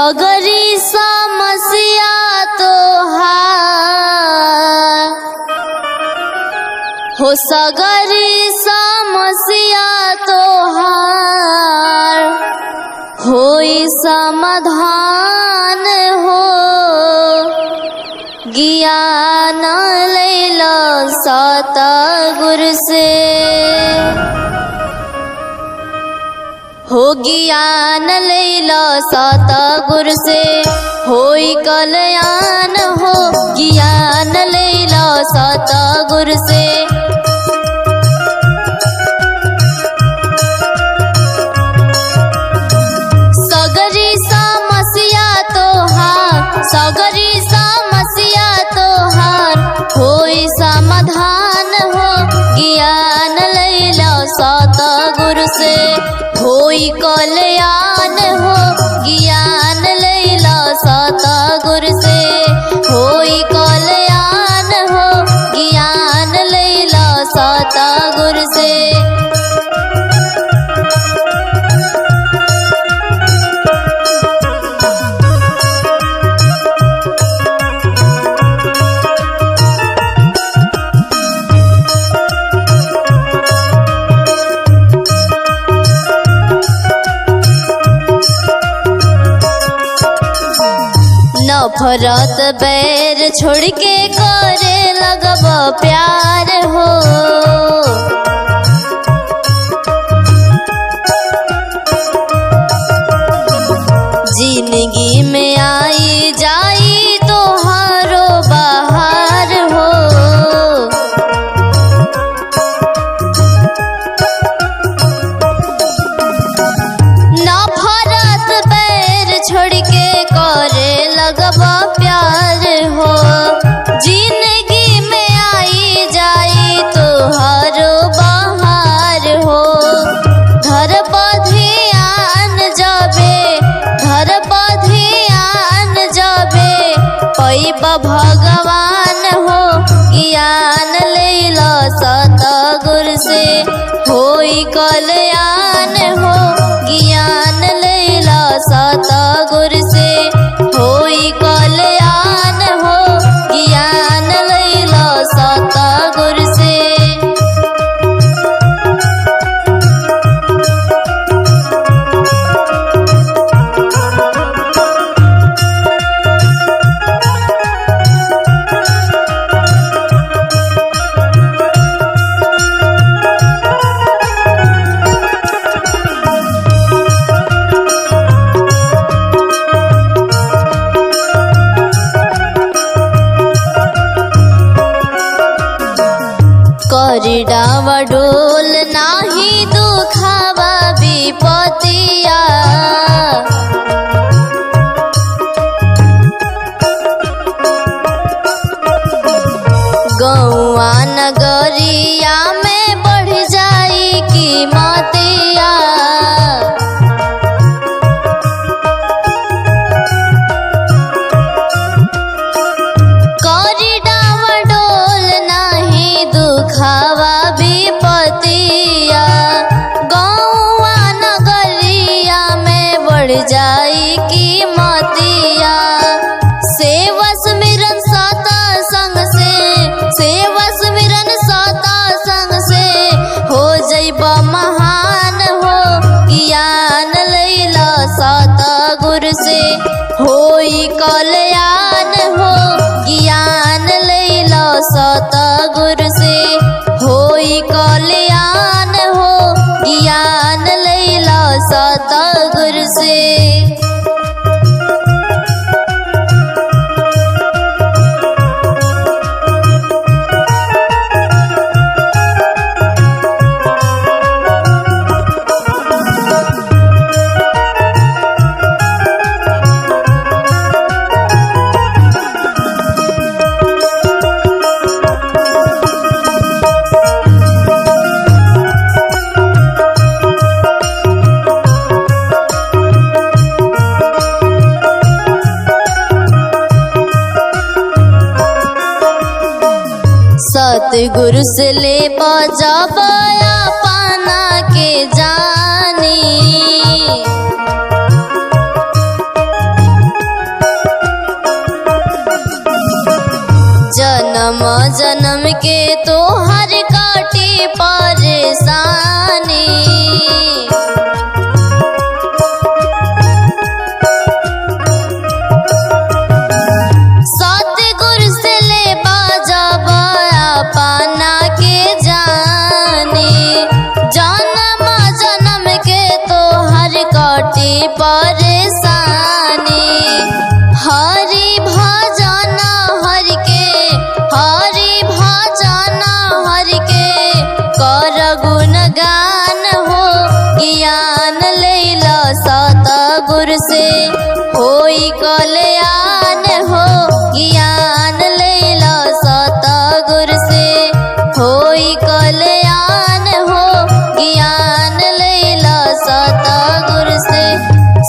सगरी समस्या तोहार हो, सगरी समस्या तोहार होई समाधान हो। ज्ञान लैला सतगुरु से हो, ज्ञान लैला सतगुरु से होई कल्याण हो। ज्ञान लैला सतगुरु से सगरी समस्या तोहार, सगरी समस्या तोहार होई समाधान हो। ज्ञान लैला सतगुरु से होई कल्याण हो। ज्ञान लैला सतगुरु से होई कल्याण हो। ज्ञान लैला सतगुरु से नफरत बैर छोड़ के करे लगब प्यार हो। जिंदगी में आई जाई तोहारो बहार हो। नफरत बैर छोड़ के करे लगब प्यार हो। जिंदगी में आई जाई तोहारो बहार हो। धर ध्यान जबे, धर ध्यान जबे पैब भगवान हो। ज्ञान लैला सतगुरु से होई कल्याण हो। ज्ञान लैला सतगुरु से होई कल्याण हो। ज्ञान लैला सतगुरु से करी डावा डोल नाही दुखावा विपतिया। गौआ नगरिया में बढ़ जाई कीमतिया। करी डावा डोल नाही दुखावा विपतिया। गौआ नगरिया में बढ़ जाई कीमतिया। सेवा सुमिरन सता संग से, सेवा सुमिरन सता संग से हो जइबा महान हो। ज्ञान लैला सतगुरु से होई कल्याण हो। ज्ञान लैला सतगुरु से होई कल्याण हो। ज्ञान लैला सतगुरु से सतगुरु से ले बजाया पाना के जानी। जन्म के तो हर काटी परेशानी। सतगुरु से ले जब अपना के जानी, जन्म जन्म के तो हर काटी परेशानी। हरि भजन हर के, हरि भजन हर के कर गुणगान हो, ज्ञान लैला सतगुरु से होई कल्याण हो। ज्ञान लैला सतगुरु से होई कल्याण हो, ज्ञान लैला सतगुरु से।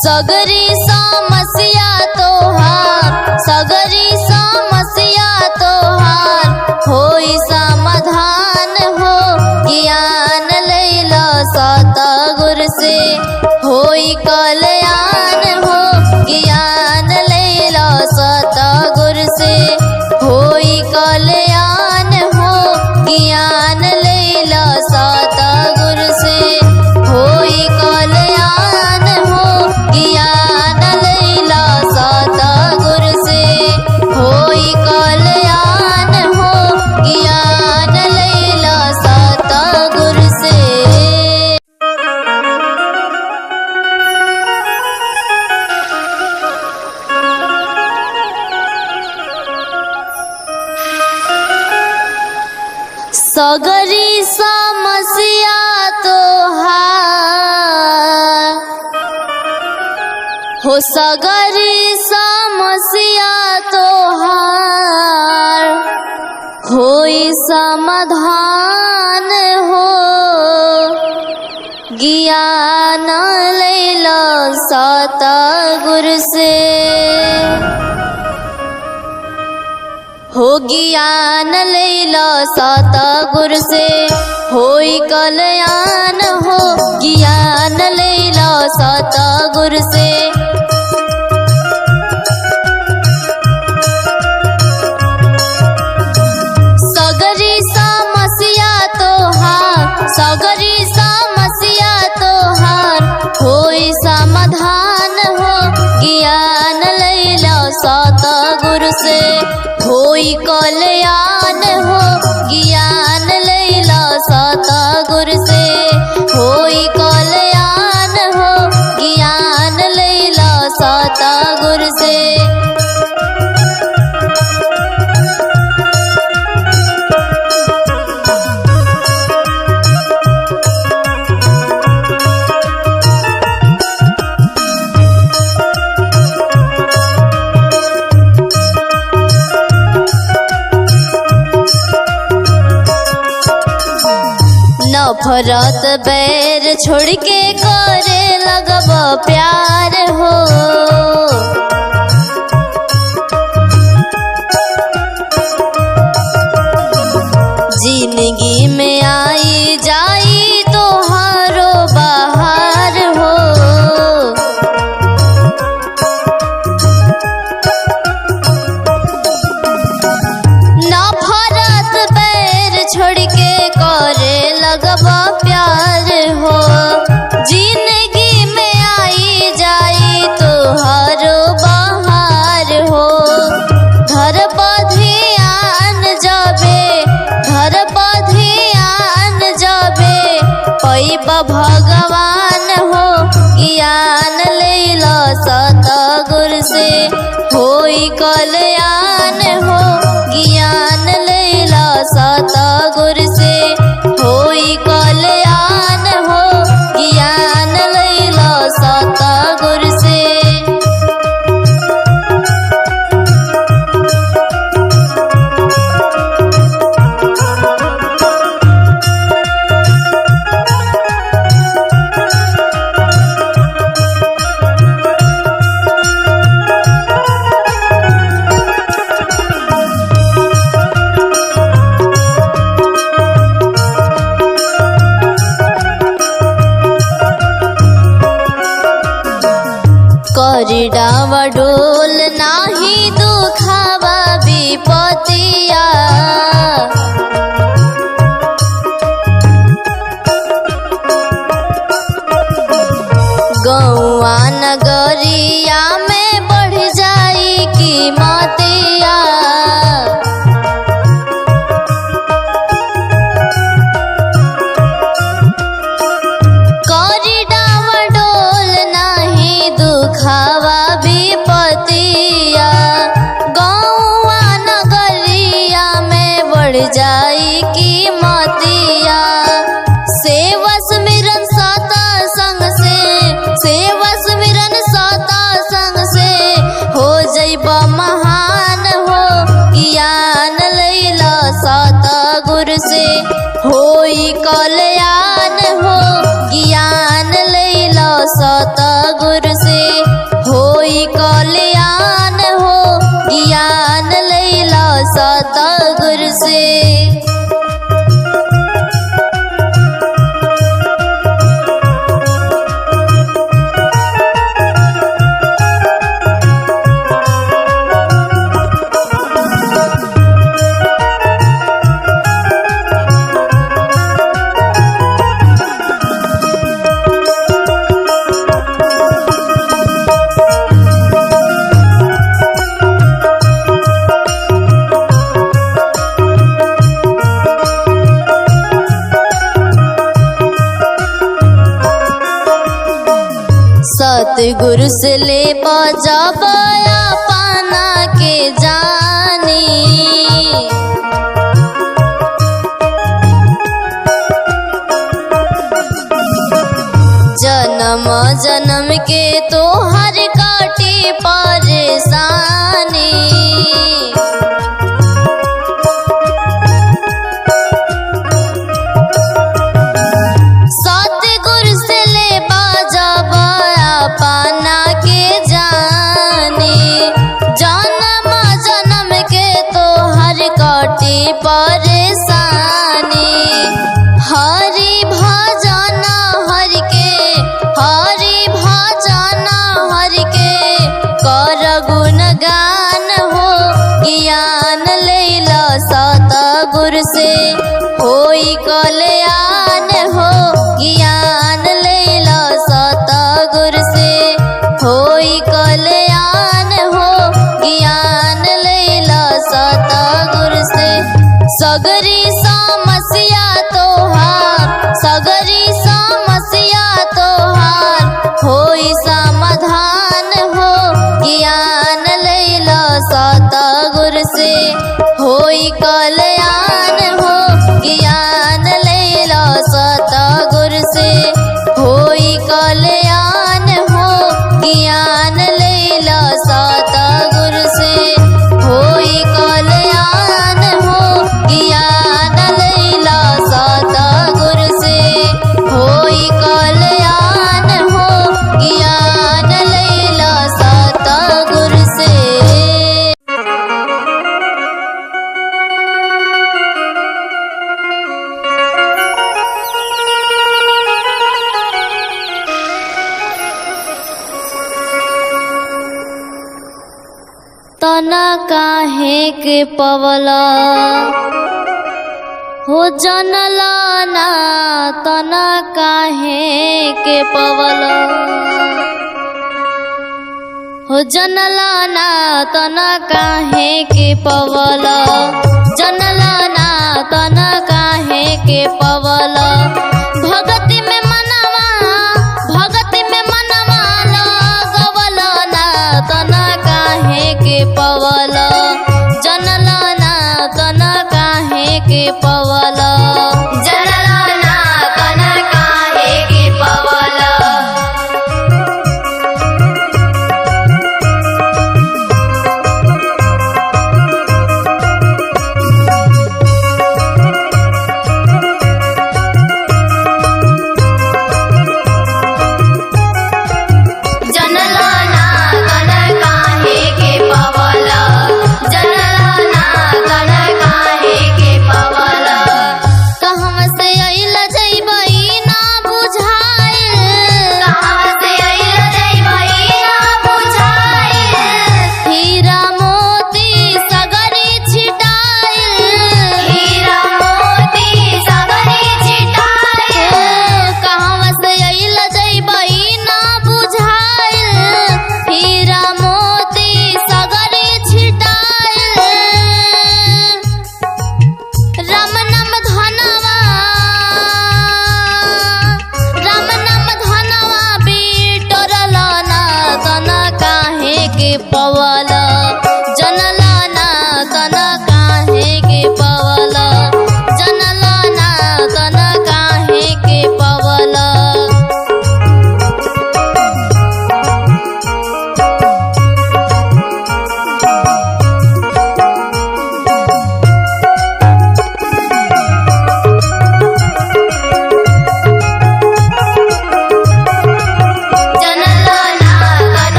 सगरी समस्या तोहार, सगरी समस्या तोहार होई समाधान हो। ज्ञान लैला सतगुरु से होई कल्याण हो। ज्ञान लैला सतगुरु से होई कल्याण हो। ज्ञान लैला सतगुरु से होई कल्याण हो। ज्ञान लैला सतगुरु से होई कल्याण हो। ज्ञान लैला सतगुरु से। सगरी समस्या तोहार हो, सगरी समस्या तोहार होई समाधान हो। ज्ञान लैला सतगुरु से हो। ज्ञान लैला सतगुरु से होई कल्याण हो। ज्ञान लैला सतगुरु से। सगरी समस्या तोहार, सगरी समस्या तोहार होई समाधान हो। ज्ञान लैला सतगुरु से होई कल्याण हो। ज्ञान लैला सतगुरु से होई कल्याण हो। ज्ञान लैला सतगुरु से। नफरत बैर छोड़ के करे लगब प्यार हो। जिंदगी में आई जाई तोहारो बहार हो। नफरत बैर छोड़ के करे लगब प्यार हो। जिंदगी में आई जाई तोहारो बहार हो। घर ध्यान जबे, घर ध्यान जबे पैबा भगवान हो। ज्ञान लैला सतगुरु से होई कल्याण हो। ज्ञान लैला सतगुरु से होई कल्याण हो। ज्ञान लैला सतगुरु से। बढ़ जाई कीमतिया। सेवा सुमिरन सता संग से, सेवा सुमिरन सता संग से हो जइबा महान हो। ज्ञान लैला सतगुरु से होई कल्याण हो। ज्ञान लैला सतगुरु से होई कल्याण हो। ज्ञान लैला सतगुरु से। सतगुरु से ले बजाबया पाना के जानी। जन्म जन्म के तो हर काटी परेशानी। सतगुरु से ले बजाबया पाना के जानी। जन्म जन्म के तो हर काटी परेशानी। हरि भजन हरि के, हरि भजन हरि के कर गुणगान हो। ज्ञान लैला सतगुरु से होई कल्याण हो। ज्ञान लैला सतगुरु से होई कल्याण हो। ज्ञान लैला सतगुरु से। सगरी समस्या तोहार, सगरी समस्या तोहार होई समाधान हो। ज्ञान लैला सतगुरु से होई कल्याण हो। ज्ञान लैला सतगुरु से होई कल्याण हो। ज्ञान लैला सतगुरु से होई कल्याण हो। ज्ञान लैला सतगुरु से होई कल्याण हो। ज्ञान लैला सतगुरु से। तना काहे के पवला हो जनला ना। तना काहे के पवला हो जनला ना। तना काहे के पवला जनला ना। तना काहे के पवला भगति में मनवा, भगति में मनवा लगवला ना। तना काहे के पवला जनला ना। तना काहे के पवला जनला ना। तना काहे के पवला। जनला ना। तना काहे के पवला जनला ना। तना काहे के पवला।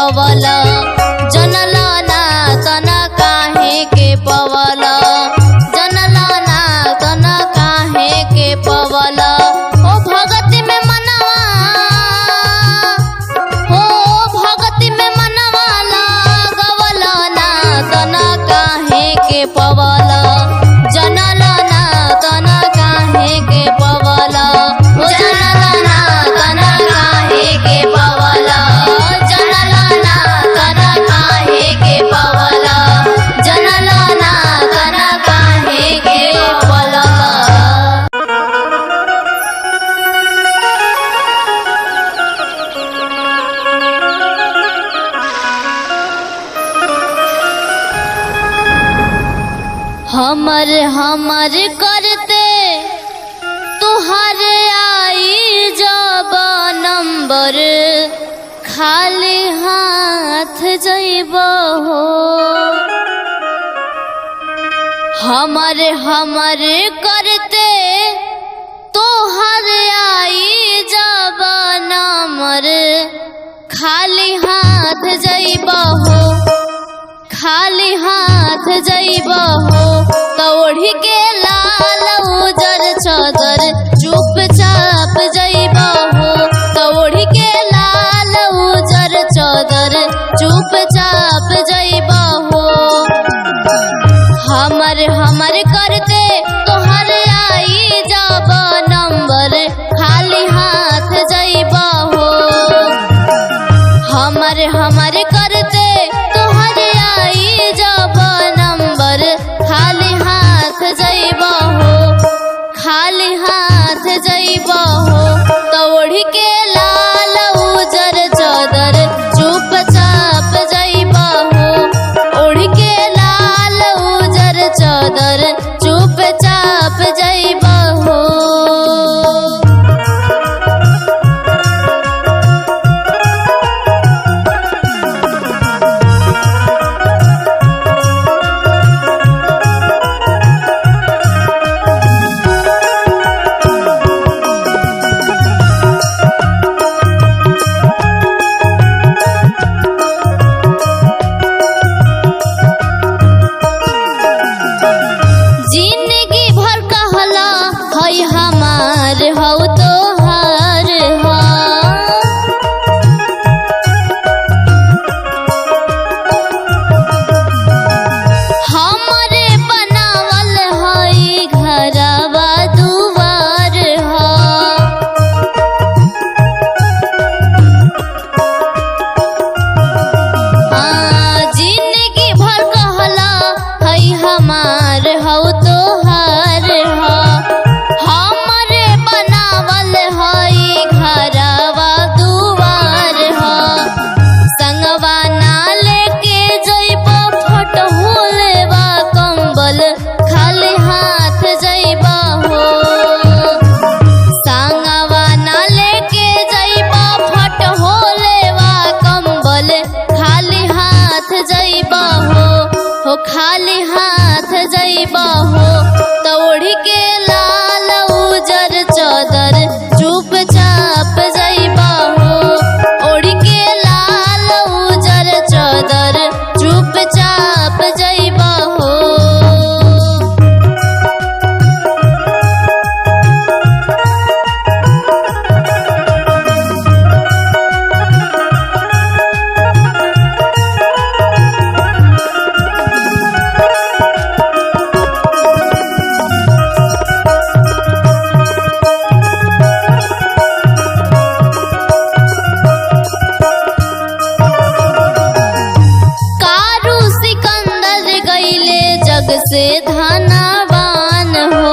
पवल जनल ना तन काहे के पवल जनल ना तन काहे के पवल ओ भगति में मनवा हो भगति में मनवा लगवल ना तन काहे के पवल जनल ना तन काहे के पवल ओ जनल ना तन काहे के पवल जनल ना तन काहे के पवल जनल ना तन काहे के पवल। हमर हमर करते तुहर आई जब नंबर खाली हाथ जइब हो हमर हमर करते तुहर आई जब नंबर खाली हाथ जइब हो खाली हाथ जइब हो तोड़ी के लाल उजर चादर चुपचाप जइब हो तोड़ी के लाल उजर चादर चुपचाप जइब हो हमर हमर करते तोहर आई जब नंबर खाली हाथ जइब हो हमर हमर करते तोहर आई जब नंबर खाली हाथ जइब हो खाली हाथ जइब हो तोड़ी के लाल उजर चादर चुपचाप जइब हो ओढ़ के लाल उजर चादर चुपचाप जइब हो। जिंदगी भर कहला हई हमार हौ तोहार हो हमरे बनावल हई घरवा दुआर हो जिंदगी भर कहला हई हमार हौ तोहार हो हमरे बनावल हई घरवा दुआर हो संगवा ना लेके जइब फटहु लेवा कंबल खाली हाथ जइब हो संगवा ना लेके जइब फटहु लेवा कंबल खाली हाथ जइब हो खाली हाथ जइब हो तोड़ी के लाल उजर चादर चुपचाप जइब हो ओढ़ के लाल उजर चादर चुपचाप जइब हो। कारू सिकंदर गईले जग से धनवान हो